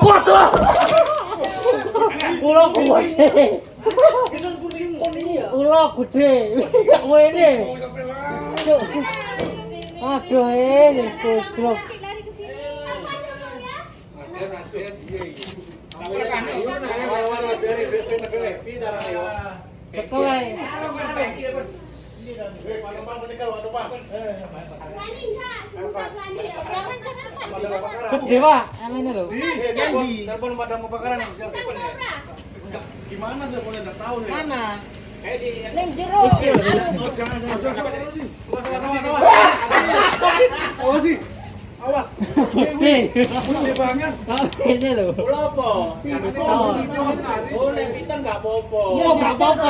Waduh. Ulo gede. Ulo gede. Gak ngene. Aduh, goblok. Cekelai. Gede pak, yang ini loh. Telepon pemadam kebakaran. Gimana teleponnya nggak tahu nih. Mana? Neng jero. Jangan. Awas sih. Awas. Gede. Gede banget. Ini loh. Apa? Oh, piton nggak apa-apa. Iya nggak apa-apa.